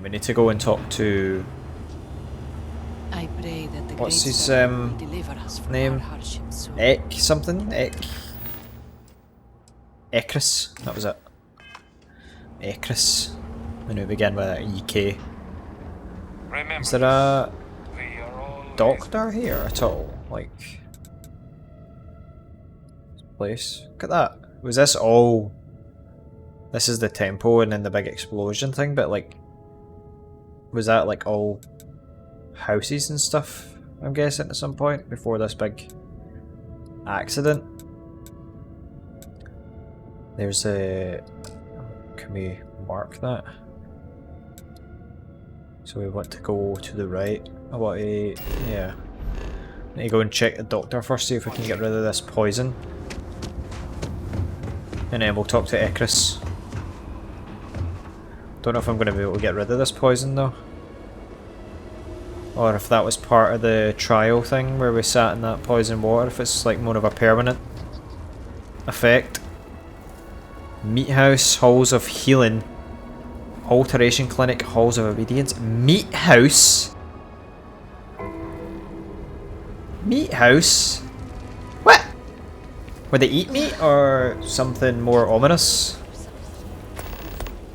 We need to go and talk to... I pray that the what's great his Star will deliver us from name? our hardships soon. Ek something? Ekris, that was it. Ekris. And we begin with an EK. Is there a doctor here at all? Like, this place? Look at that. Was this all... This is the temple and then the big explosion thing, but like... Was that like all houses and stuff, I'm guessing, at some point before this big accident? There's a... Can we mark that? So we want to go to the right. I want to... yeah. Need to go and check the doctor first, see if we can get rid of this poison. And then we'll talk to Ekris. Don't know if I'm going to be able to get rid of this poison though. Or if that was part of the trial thing where we sat in that poison water, if it's like more of a permanent effect. Meat House, Halls of Healing, Alteration Clinic, Halls of Obedience. Meat House? Meat House? What? Would they eat meat or something more ominous?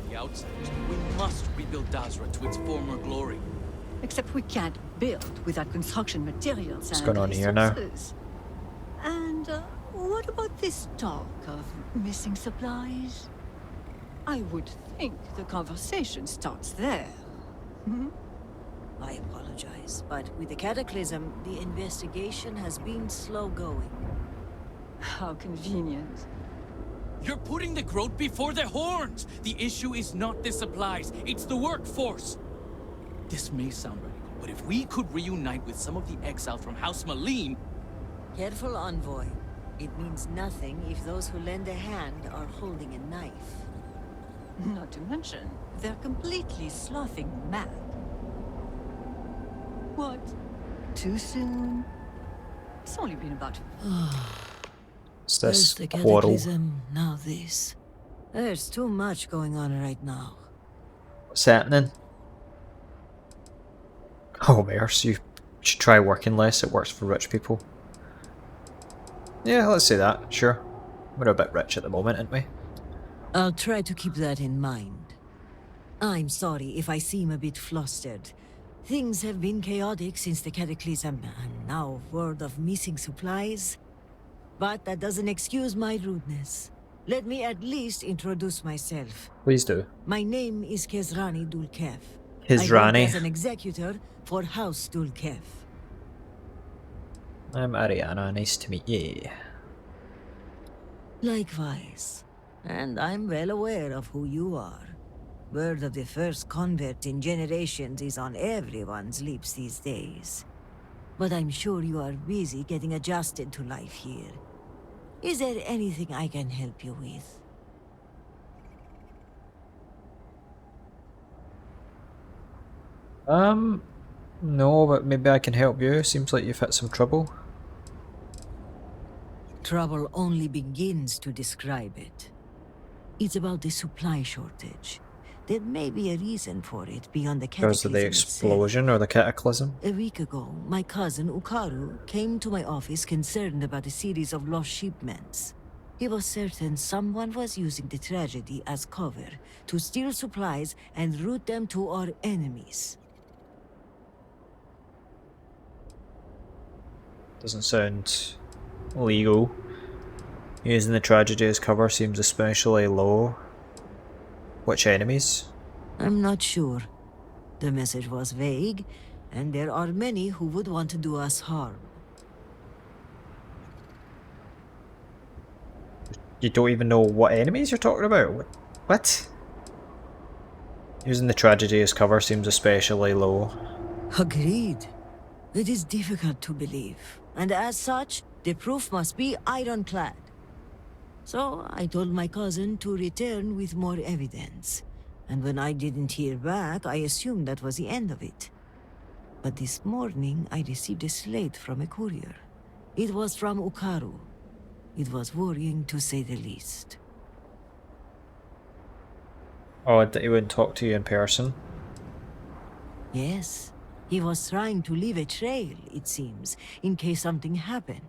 The outsiders, we must rebuild Dazra to its former glory. Except we can't build without construction materials. What's and going on here now? resources. And what about this talk of missing supplies? I would think the conversation starts there. Hmm? I apologize, but with the cataclysm, the investigation has been slow going. How convenient. You're putting the growth before the horns! The issue is not the supplies, it's the workforce! This may sound radical, but if we could reunite with some of the exiles from House Malene... Careful, Envoy. It means nothing if those who lend a hand are holding a knife. Not to mention, they're completely sloughing mad. What? Too soon? It's only been about... It's this First the quarrel. cataclysm, now this. There's too much going on right now. What's happening? Oh, Merce, you should try working less. It works for rich people. Yeah, let's say that. Sure. We're a bit rich at the moment, aren't we? I'll try to keep that in mind. I'm sorry if I seem a bit flustered. Things have been chaotic since the cataclysm, and now word of missing supplies. But that doesn't excuse my rudeness. Let me at least introduce myself. Please do. My name is Kezrani Dulkev. His I work Rani. as an executor for House Dulkev. I'm Ariana. Nice to meet you. Likewise. And I'm well aware of who you are. Word of the first convert in generations is on everyone's lips these days. But I'm sure you are busy getting adjusted to life here. Is there anything I can help you with? No, but maybe I can help you. Seems like you've hit some trouble. Trouble only begins to describe it. It's about the supply shortage. There may be a reason for it beyond the Because of cataclysm the itself. explosion or the cataclysm. A week ago, my cousin Ukaru came to my office concerned about a series of lost shipments. He was certain someone was using the tragedy as cover to steal supplies and route them to our enemies. Doesn't sound legal. Using the tragedy as cover seems especially low. Which enemies? I'm not sure. The message was vague, and there are many who would want to do us harm. You don't even know what enemies you're talking about? What? Using the tragedy as cover seems especially low. Agreed. It is difficult to believe, and as such, the proof must be ironclad. So I told my cousin to return with more evidence. And when I didn't hear back, I assumed that was the end of it. But this morning, I received a slate from a courier. It was from Ukaru. It was worrying, to say the least. Oh, he wouldn't talk to you in person? Yes, he was trying to leave a trail, it seems, in case something happened.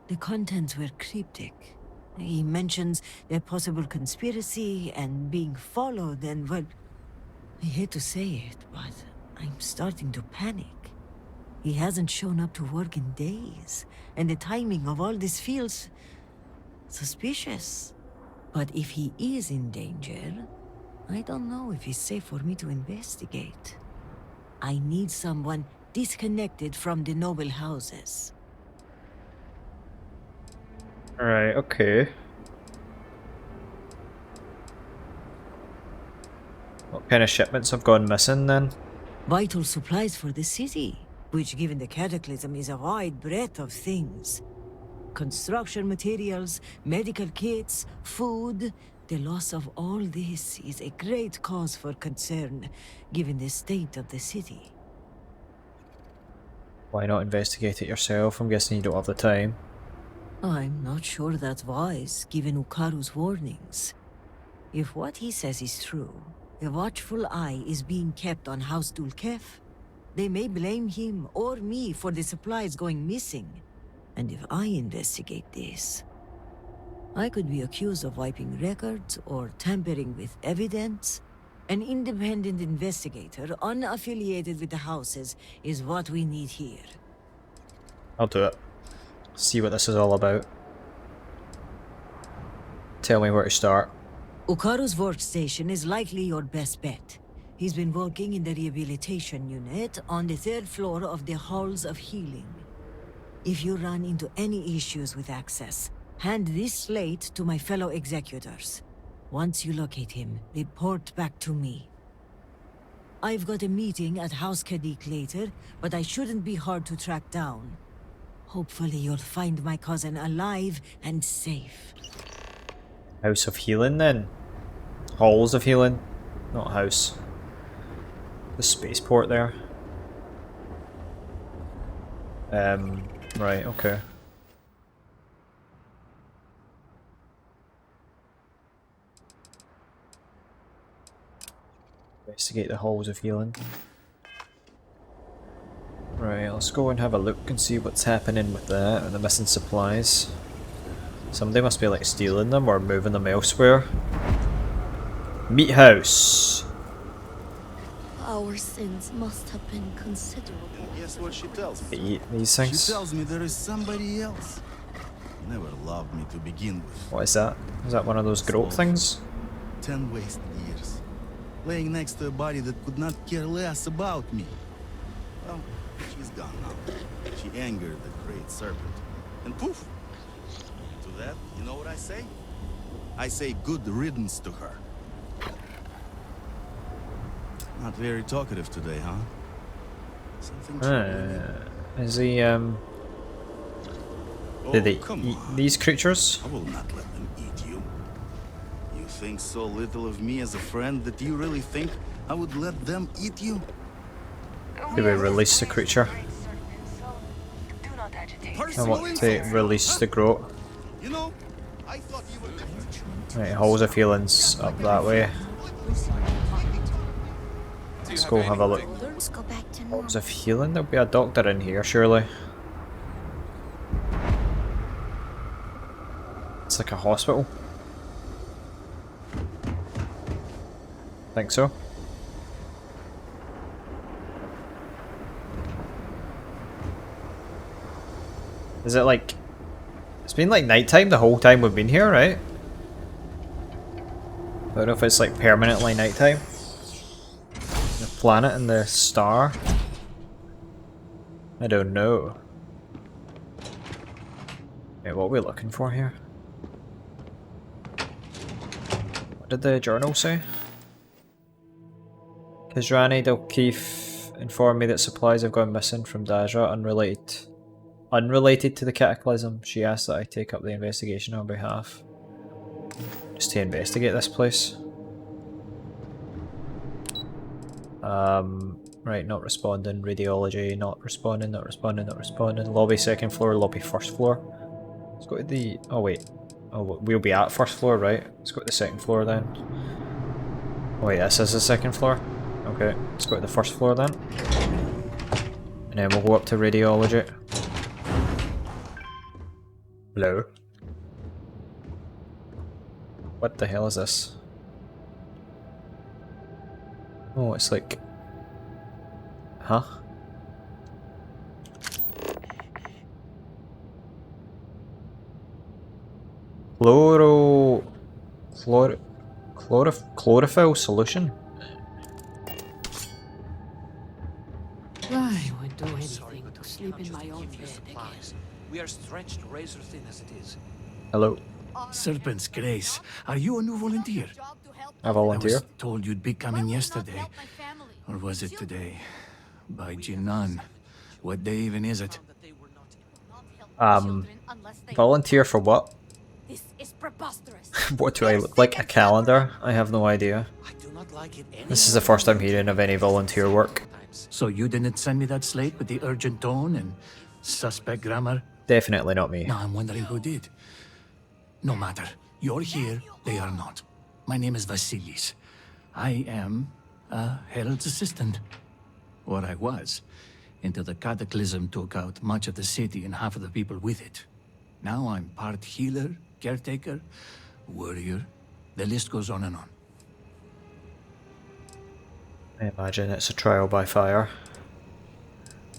The contents were cryptic. He mentions a possible conspiracy and being followed and, well, I hate to say it, but I'm starting to panic. He hasn't shown up to work in days, and the timing of all this feels suspicious. But if he is in danger, I don't know if it's safe for me to investigate. I need someone disconnected from the noble houses. Right, okay. What kind of shipments have gone missing then? Vital supplies for the city, which given the cataclysm is a wide breadth of things. Construction materials, medical kits, food. The loss of all this is a great cause for concern, given the state of the city. Why not investigate it yourself? I'm guessing you don't have the time. I'm not sure that's wise, given Ukaru's warnings. If what he says is true, a watchful eye is being kept on House Dulkef. They may blame him or me for the supplies going missing. And if I investigate this, I could be accused of wiping records or tampering with evidence. An independent investigator, unaffiliated with the houses, is what we need here. I'll do it. See what this is all about. Tell me where to start. Ukaru's workstation is likely your best bet. He's been working in the rehabilitation unit on the 3rd floor of the Halls of Healing. If you run into any issues with access, hand this slate to my fellow executors. Once you locate him, report back to me. I've got a meeting at House Kadik later, but I shouldn't be hard to track down. Hopefully you'll find my cousin alive and safe. House of Healing then? Halls of Healing? Not house. The spaceport there. Right, okay. Investigate the Halls of Healing. Right, let's go and have a look and see what's happening with that and the missing supplies. Somebody must be like stealing them or moving them elsewhere. Meat house. Our sins must have been considerable. Guess what she tells They me? eat these things. She tells me there is somebody else. Never loved me to begin with. What is that? Is that one of those groat things? 10 wasted years. Laying next to a body that could not care less about me. Well, she's gone now. She angered the great serpent. And poof! To that, you know what I say? I say good riddance to her. Not very talkative today, huh? Something Is he, did they eat these creatures? I will not let them eat you. You think so little of me as a friend that you really think I would let them eat you? Did we release the creature? I want to release the groat. You know, I thought you were different. Right, Halls of Healing's up that way. Let's go have a look. Let's go back to normal. Halls of Healing? There'll be a doctor in here, surely. It's like a hospital. Think so. Is it like... It's been like nighttime the whole time we've been here, right? I don't know if it's like permanently nighttime. The planet and the star. I don't know. Okay, what are we looking for here? What did the journal say? Kizrani Dalkeef informed me that supplies have gone missing from Dazra unrelated to the cataclysm. She asked that I take up the investigation on behalf. Just to investigate this place. Right, not responding. Radiology, not responding, not responding, not responding. Lobby 2nd floor, lobby 1st floor. Let's go to the... oh wait. Oh, we'll be at 1st floor, right? Let's go to the 2nd floor then. Oh wait, this is the 2nd floor. Okay, let's go to the first floor then. And then we'll go up to radiology. Hello? What the hell is this? Oh, it's like... Huh? Chlorophyll solution? I would do anything to sleep in my own bed again. We are stretched razor thin as it is. Hello. Serpent's Grace, are you a new volunteer? A I volunteer? was told you'd be coming yesterday. Or was it today? By Jinan. What day even is it? Volunteer for what? This is preposterous. What do I look like? A calendar? I have no idea. I do not like it any This is the first I'm hearing of any volunteer work. So you didn't send me that slate with the urgent tone and suspect grammar? Definitely not me. Now I'm wondering who did. No matter. You're here, they are not. My name is Vasilis. I am a Herald's assistant. Or I was, until the cataclysm took out much of the city and half of the people with it. Now I'm part healer, caretaker, warrior. The list goes on and on. I imagine it's a trial by fire.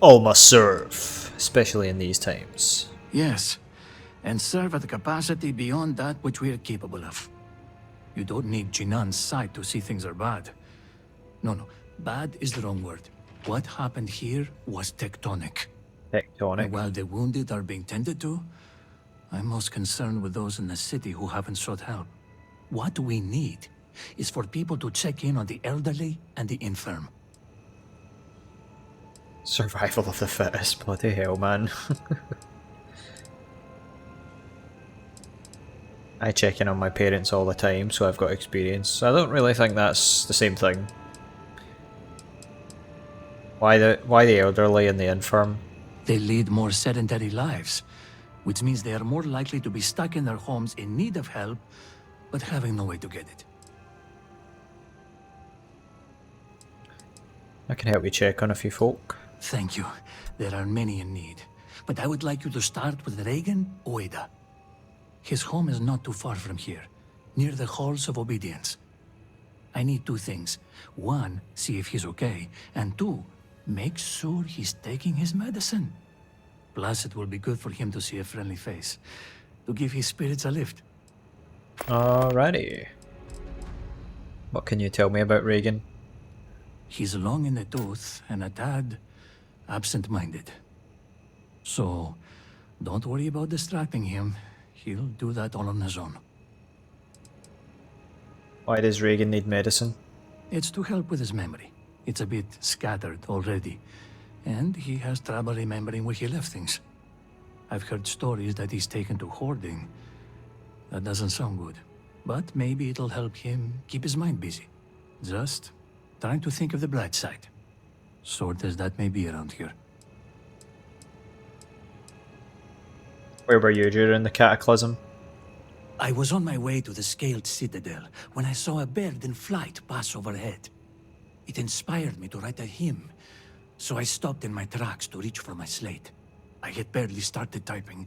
All must serve, especially in these times. Yes, and serve at a capacity beyond that which we are capable of. You don't need Jinan's sight to see things are bad. No, bad is the wrong word. What happened here was tectonic. Tectonic. And while the wounded are being tended to, I'm most concerned with those in the city who haven't sought help. What we need is for people to check in on the elderly and the infirm. Survival of the fittest, bloody hell, man. I check in on my parents all the time, so I've got experience. I don't really think that's the same thing. Why the elderly and the infirm? They lead more sedentary lives, which means they are more likely to be stuck in their homes in need of help, but having no way to get it. I can help you check on a few folk. Thank you. There are many in need. But I would like you to start with Regan Oeda. His home is not too far from here, near the Halls of Obedience. I need two things. One, see if he's okay, and two, make sure he's taking his medicine. Plus, it will be good for him to see a friendly face, to give his spirits a lift. Alrighty. What can you tell me about Regan? He's long in the tooth and a tad absent-minded. So, don't worry about distracting him. He'll do that all on his own. Why does Regan need medicine? It's to help with his memory. It's a bit scattered already, and he has trouble remembering where he left things. I've heard stories that he's taken to hoarding. That doesn't sound good, but maybe it'll help him keep his mind busy. Just trying to think of the bright side, sort as that may be around here. Where were you during the cataclysm? I was on my way to the Scaled Citadel when I saw a bird in flight pass overhead. It inspired me to write a hymn, so I stopped in my tracks to reach for my slate. I had barely started typing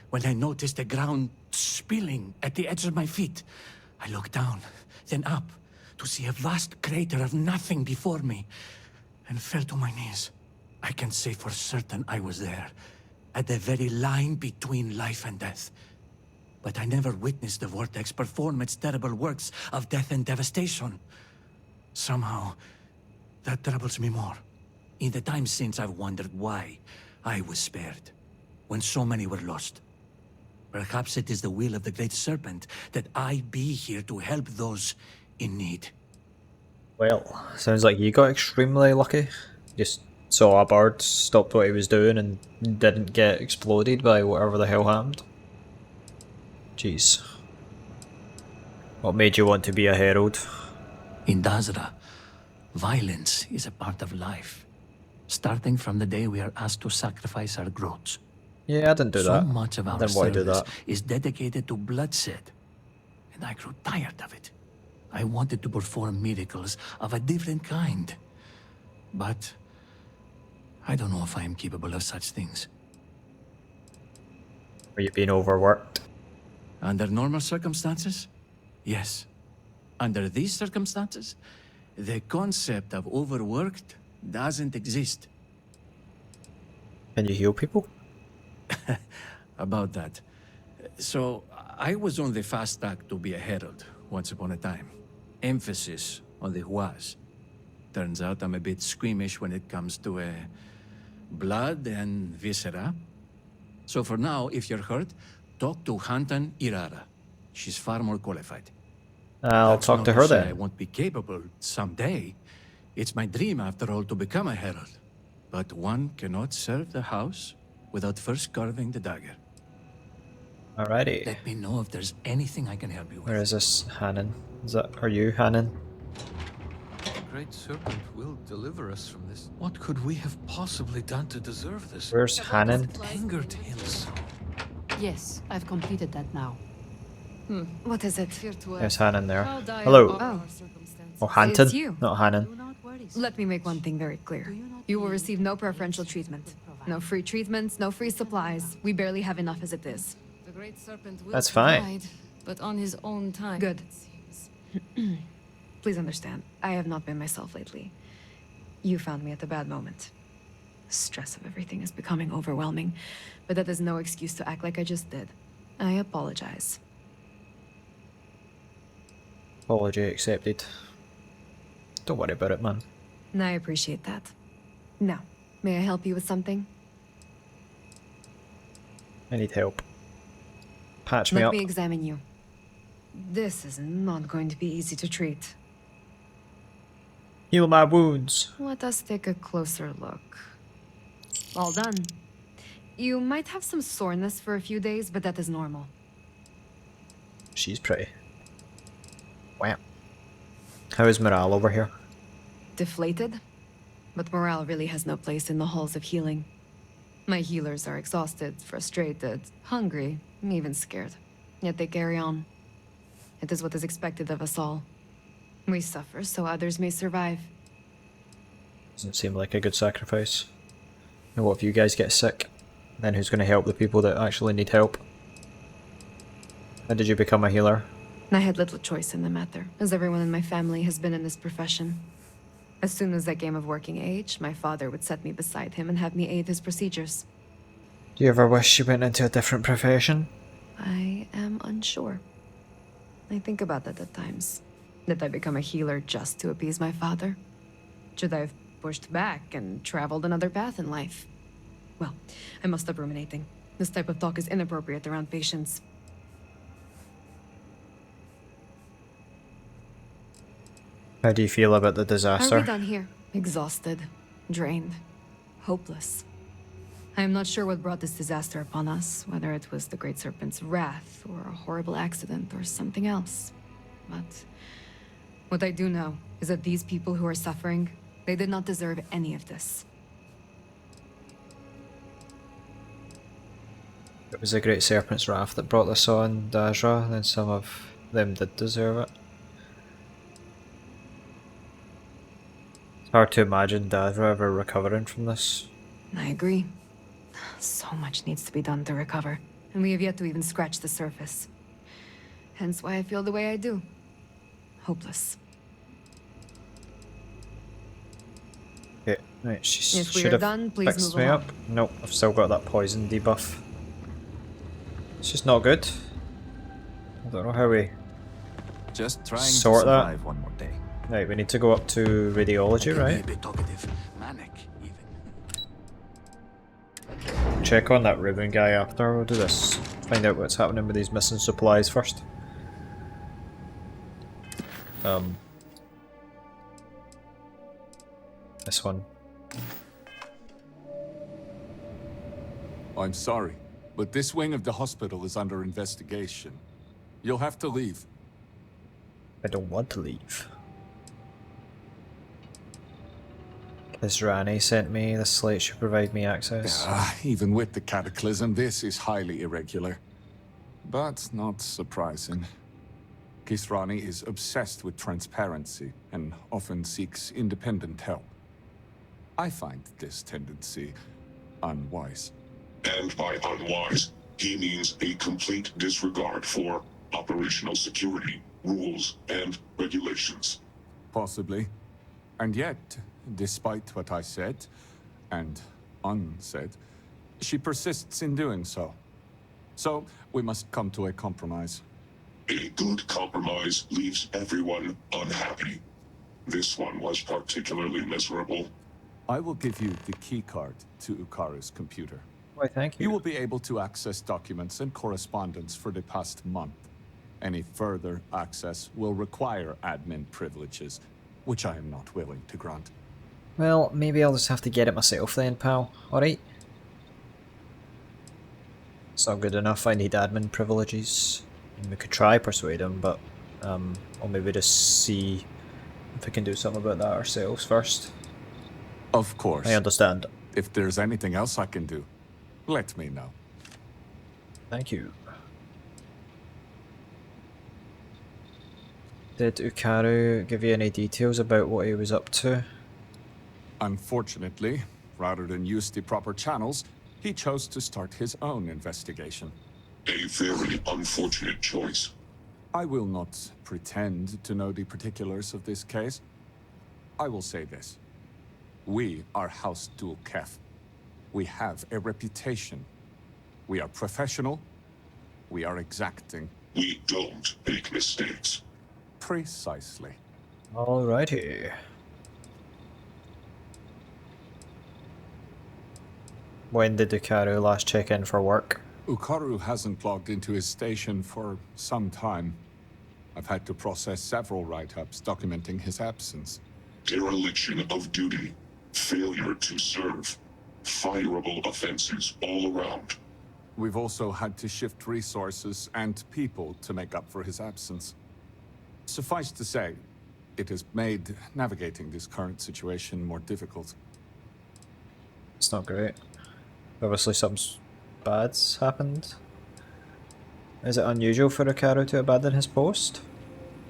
when I noticed the ground spilling at the edge of my feet. I looked down, then up, to see a vast crater of nothing before me, and fell to my knees. I can say for certain I was there, at the very line between life and death. But I never witnessed the Vortex perform its terrible works of death and devastation. Somehow, that troubles me more. In the time since, I've wondered why I was spared, when so many were lost. Perhaps it is the will of the Great Serpent that I be here to help those in need. Well, sounds like you got extremely lucky. Just saw a bird, stopped what he was doing, and didn't get exploded by whatever the hell happened. Jeez. What made you want to be a herald? In Dazra, violence is a part of life, starting from the day we are asked to sacrifice our growths. Yeah, I didn't do that. So much of our Then why do service that? is dedicated to bloodshed, and I grew tired of it. I wanted to perform miracles of a different kind. But I don't know if I am capable of such things. Were you being overworked? Under normal circumstances, yes. Under these circumstances, the concept of overworked doesn't exist. Can you heal people? About that. So, I was on the fast track to be a herald once upon a time. Emphasis on the was. Turns out I'm a bit squeamish when it comes to blood and viscera. So for now, if you're hurt, talk to Hantan Irara. She's far more qualified. I'll That's talk not to her say then. I won't be capable someday. It's my dream, after all, to become a herald. But one cannot serve the house without first carving the dagger. Alrighty. Let me know if there's anything I can help you with. Where is this Hannon? Is that, are you Hannon? The Great Serpent will deliver us from this. What could we have possibly done to deserve this? Where's Hannon? Angered him so. Yes, I've completed that now. What is it? There's Hannon there. Hello. Oh, Oh, Hanton? It's you. Not Hannon. let me make one thing very clear. You will receive no preferential treatment. No free treatments, no free supplies. We barely have enough as it is. The Great Serpent will That's fine. provide, but on his own time. Good. It seems. Please understand, I have not been myself lately. You found me at a bad moment. The stress of everything is becoming overwhelming, but that is no excuse to act like I just did. I apologize. Apology accepted. Don't worry about it, man. I appreciate that. Now, may I help you with something? I need help. Patch me Let up. me examine you. This is not going to be easy to treat. Heal my wounds. Let us take a closer look. All done. You might have some soreness for a few days, but that is normal. She's pretty. Wow. How is morale over here? Deflated? But morale really has no place in the halls of healing. My healers are exhausted, frustrated, hungry, even scared. Yet they carry on. It is what is expected of us all. We suffer so others may survive. Doesn't seem like a good sacrifice. And what if you guys get sick? Then who's going to help the people that actually need help? How did you become a healer? I had little choice in the matter, as everyone in my family has been in this profession. As soon as I came of working age, my father would set me beside him and have me aid his procedures. Do you ever wish you went into a different profession? I am unsure. I think about that at times. Did I become a healer just to appease my father? Should I have pushed back and traveled another path in life? Well, I must stop ruminating. This type of talk is inappropriate around patients. How do you feel about the Are disaster? we done here? Exhausted, drained, hopeless. I am not sure what brought this disaster upon us, whether it was the Great Serpent's wrath, or a horrible accident, or something else. But what I do know is that these people who are suffering, they did not deserve any of this. It was the Great Serpent's wrath that brought this on, Dazra, then some of them did deserve it. It's hard to imagine Dazra ever recovering from this. I agree. So much needs to be done to recover, and we have yet to even scratch the surface. Hence why I feel the way I do. Hopeless. Okay, right, she If we should are have done, please fixed move me along. up. Nope, I've still got that poison debuff. It's just not good. I don't know how we... Just trying Sort to that. survive one more day. Right, we need to go up to radiology, Can be right? a bit talkative, manic, even. Check on that ribbon guy after. We'll do this. Find out what's happening with these missing supplies first. This one. I'm sorry, but this wing of the hospital is under investigation. You'll have to leave. I don't want to leave. This Rani sent me. The slate should provide me access. Even with the cataclysm, this is highly irregular. But not surprising. Kisrani is obsessed with transparency and often seeks independent help. I find this tendency unwise. And by unwise, he means a complete disregard for operational security, rules, and regulations. Possibly. And yet, despite what I said, and unsaid, she persists in doing so. So, we must come to a compromise. A good compromise leaves everyone unhappy. This one was particularly miserable. I will give you the keycard to Ukaru's computer. Why, thank you. You will be able to access documents and correspondence for the past month. Any further access will require admin privileges, which I am not willing to grant. Well, maybe I'll just have to get it myself then, pal. Alright. It's not good enough, I need admin privileges. We could try persuade him, but I'll maybe just see if we can do something about that ourselves first. Of course. I understand. If there's anything else I can do, let me know. Thank you. Did Ukaru give you any details about what he was up to? Unfortunately, rather than use the proper channels, he chose to start his own investigation. A very unfortunate choice. I will not pretend to know the particulars of this case. I will say this. We are House Dul Kef. We have a reputation. We are professional. We are exacting. We don't make mistakes. Precisely. Alrighty. When did Ukaru last check in for work? Ukaru hasn't logged into his station for some time. I've had to process several write-ups documenting his absence. Dereliction of duty, failure to serve, fireable offenses all around. We've also had to shift resources and people to make up for his absence. Suffice to say, it has made navigating this current situation more difficult. It's not great. Obviously something bad's happened. Is it unusual for Ukaru to abandon his post?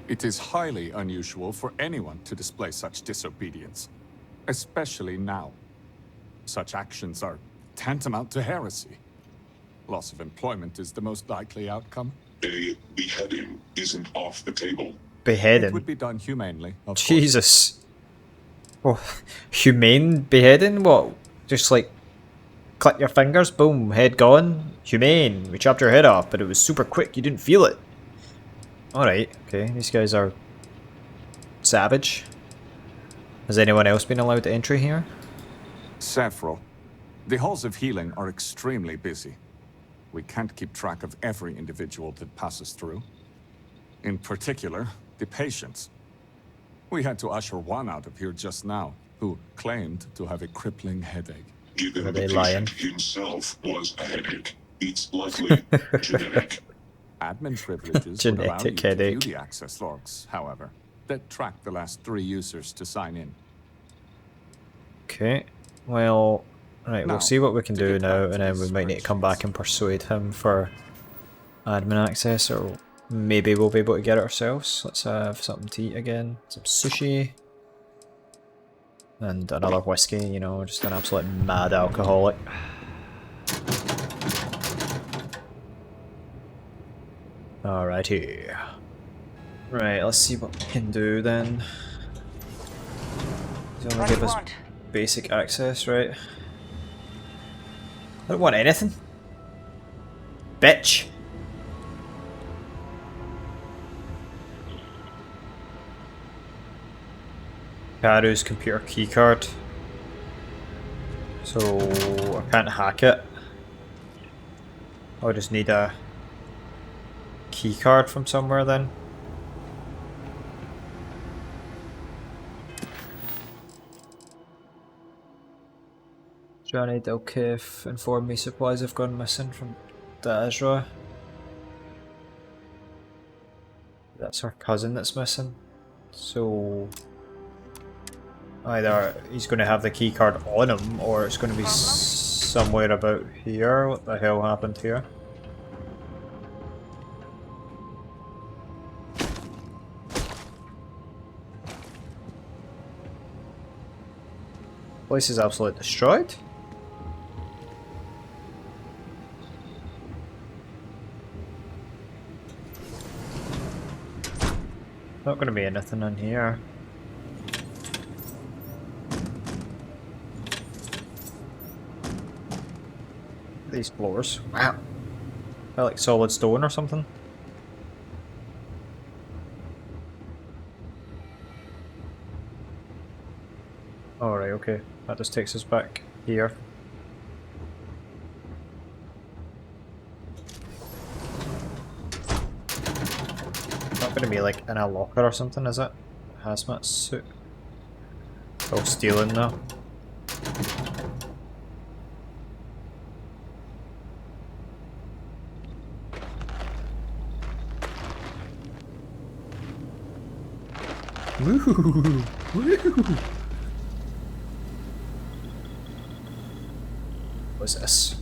It is highly unusual for anyone to display such disobedience, especially now. Such actions are tantamount to heresy. Loss of employment is the most likely outcome. A beheading isn't off the table. Beheading? It would be done humanely, of Jesus. Oh, humane beheading? What? Just like click your fingers, boom, head gone. Humane. We chopped your head off, but it was super quick. You didn't feel it. Alright, okay. These guys are savage. Has anyone else been allowed entry here? Several. The halls of healing are extremely busy. We can't keep track of every individual that passes through. In particular, the patients. We had to usher one out of here just now, who claimed to have a crippling headache. Given Are the they patient lying? himself was a headache, it's likely genetic. Admin privileges would allow you Genetic to view headache. the access logs, however, that track the last 3 users to sign in. Okay. Well, right, Now, we'll see what we can to do get now, back and to then these we might need to come spreadsheets. back and persuade him for admin access, or maybe we'll be able to get it ourselves. Let's have something to eat again. Some sushi. And another whiskey, you know, just an absolute mad alcoholic. Alrighty. Right, let's see what we can do then. He's only give us basic access, right? I don't want anything. Bitch! Karu's computer keycard. So I can't hack it. I'll just need a keycard from somewhere then. Johnny Delkif informed me supplies have gone missing from Dazra. That's her cousin that's missing. So either he's going to have the keycard on him, or it's going to be somewhere about here. What the hell happened here? Place is absolutely destroyed. Not going to be anything in here. These floors. Wow. They're like solid stone or something. Alright, okay. That just takes us back here. Not going to be like in a locker or something, is it? Hazmat suit. Oh, stealing though. Woo! Woo! What's this?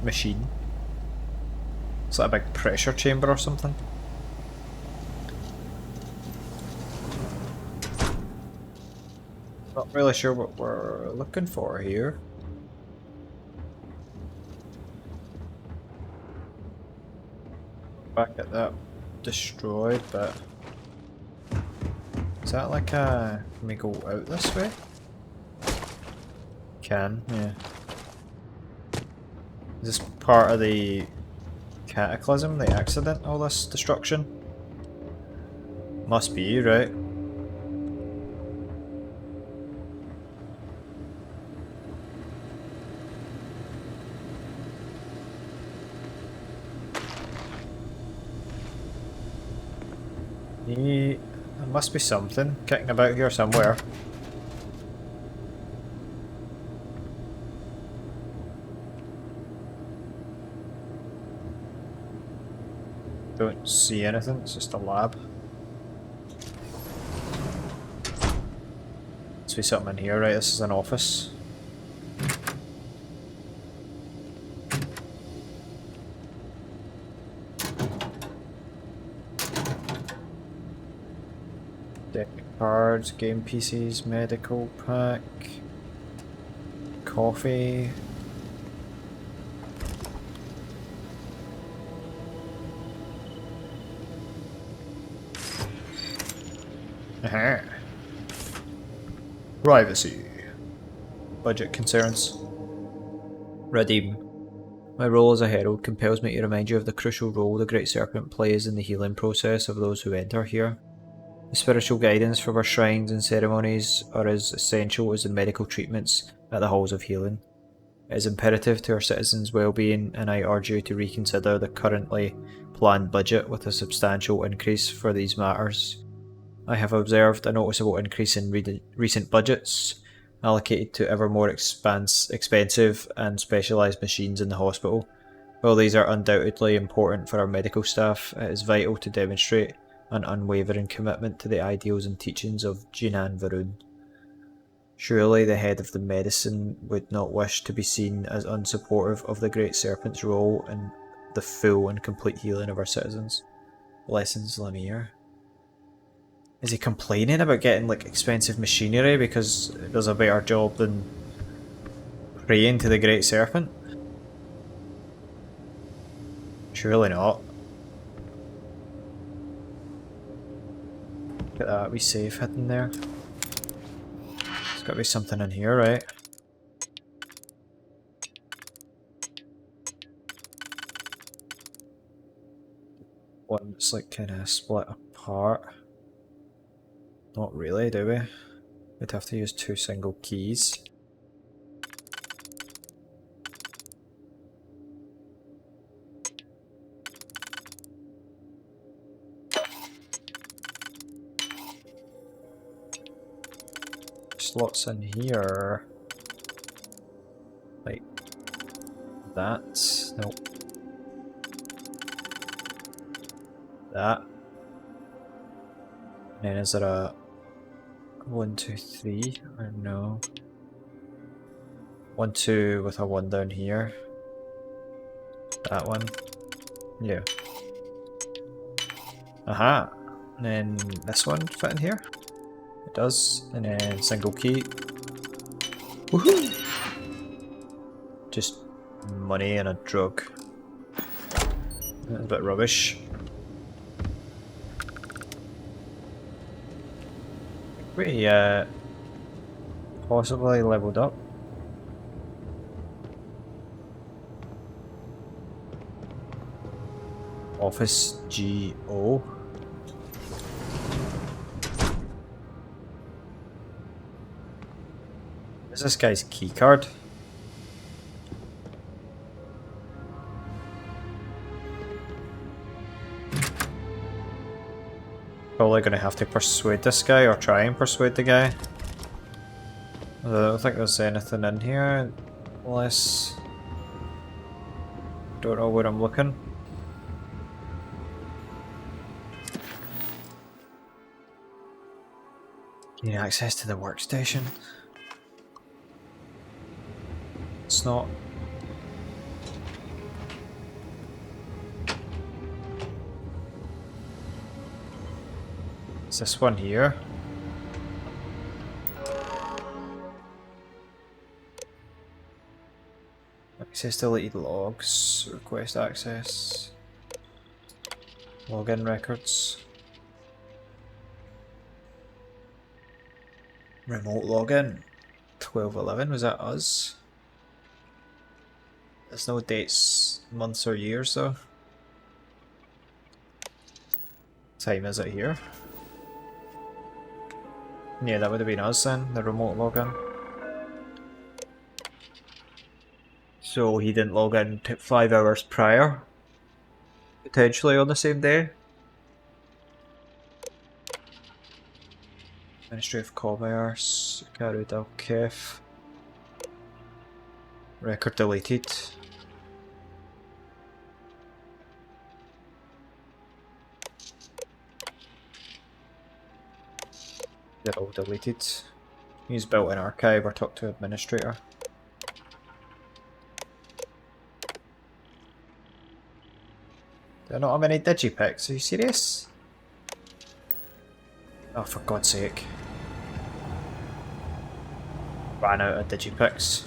Machine. Is that a big pressure chamber or something? Not really sure what we're looking for here. Back at that destroyed, but is that like a... Can we go out this way? Can, yeah. Is this part of the cataclysm, the accident, all this destruction? Must be, right? There must be something kicking about here somewhere. Don't see anything, it's just a lab. Must be something in here, right? This is an office. Deck cards, game PCs, medical pack, coffee. Aha. Privacy. Budget concerns. Redeem. My role as a herald compels me to remind you of the crucial role the Great Serpent plays in the healing process of those who enter here. The spiritual guidance for our shrines and ceremonies are as essential as the medical treatments at the halls of healing. It is imperative to our citizens' well-being, and I urge you to reconsider the currently planned budget with a substantial increase for these matters. I have observed a noticeable increase in recent budgets allocated to ever more expensive and specialised machines in the hospital. While these are undoubtedly important for our medical staff, it is vital to demonstrate an unwavering commitment to the ideals and teachings of Jinan Va'ruun. Surely the head of the medicine would not wish to be seen as unsupportive of the Great Serpent's role in the full and complete healing of our citizens. Lessons Lemire. Is he complaining about getting like expensive machinery because it does a better job than praying to the Great Serpent? Surely not. Look at that, we safe hidden there. There's gotta be something in here, right? One that's like kinda split apart. Not really, do we? We'd have to use 2 single keys. Slots in here. Like that. Nope. That. And then is there a 1, 2, 3 or no? 1, 2 with a 1 down here. That one. Yeah. Aha! And then this one fit in here? It does. And then single key. Woohoo! Just money and a drug. That's a bit rubbish. We possibly leveled up. Office GO. Is this guy's keycard? Probably gonna have to persuade this guy or try and persuade the guy. I don't think there's anything in here unless don't know where I'm looking. Gain access to the workstation. It's not. Is this one here? Access deleted logs, request access, login records, remote login, 12/11, was that us? There's no dates, months or years though. Time is it here? Yeah, that would have been us then, the remote login. So he didn't log in 5 hours prior, potentially on the same day. Ministry of Commerce, carried out Kef. Record deleted. They're all deleted. Use built-in archive or talk to administrator. Do I not have any digipicks? Are you serious? Oh, for God's sake. Ran out of digipicks.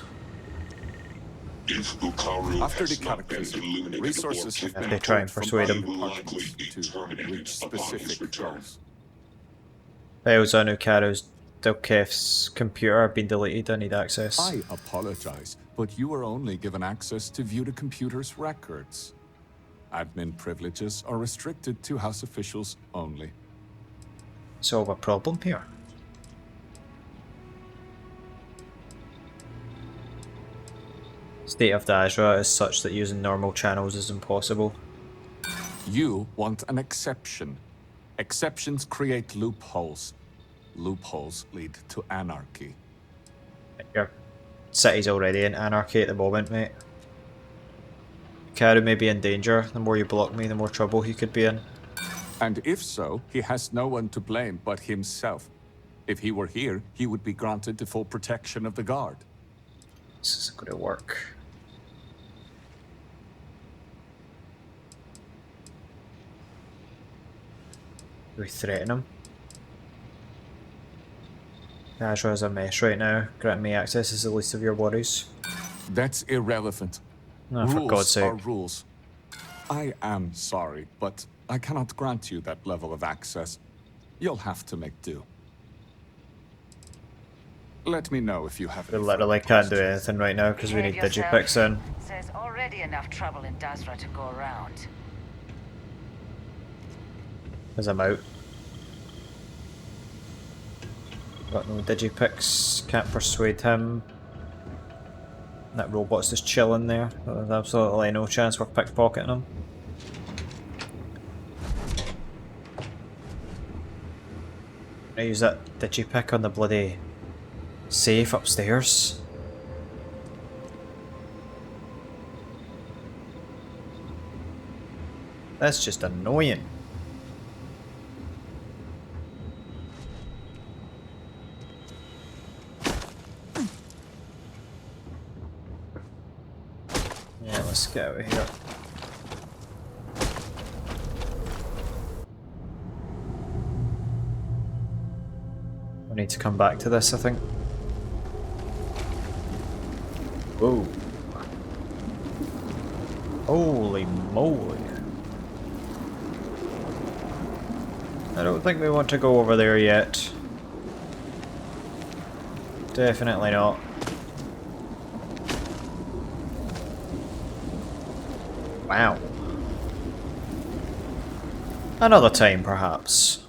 If Bukaru After has not been decatechism, eliminated resources or have been They try and pulled persuade from him. will likely be departments to terminated reach upon his specific return. goals. Elzano Karo's Dilkef's computer been deleted. I need access. I apologize, but you were only given access to view the computer's records. Admin privileges are restricted to House officials only. Solve a problem here. State of the Azra is such that using normal channels is impossible. You want an exception. Exceptions create loopholes. Loopholes lead to anarchy. Your city's already in anarchy at the moment, mate. Karu may be in danger. The more you block me, the more trouble he could be in. And if so, he has no one to blame but himself. If he were here, he would be granted the full protection of the guard. This isn't going to work. Do we threaten him? Azra is a mess right now. Grant me access is the least of your worries. That's irrelevant. Oh, for God's sake. Rules are rules. I am sorry, but I cannot grant you that level of access. You'll have to make do. Let me know if you have We any literally further can't do questions. anything right now because we need Behave digipicks in. There's already enough trouble in Dazra to go around. As I'm out. Got no digipicks, can't persuade him. That robot's just chilling there. There's absolutely no chance we're pickpocketing him. I use that digipick on the bloody safe upstairs. That's just annoying. Yeah, let's get out of here. I need to come back to this, I think. Whoa. Holy moly. I don't think we want to go over there yet. Definitely not. Wow. Another time, perhaps.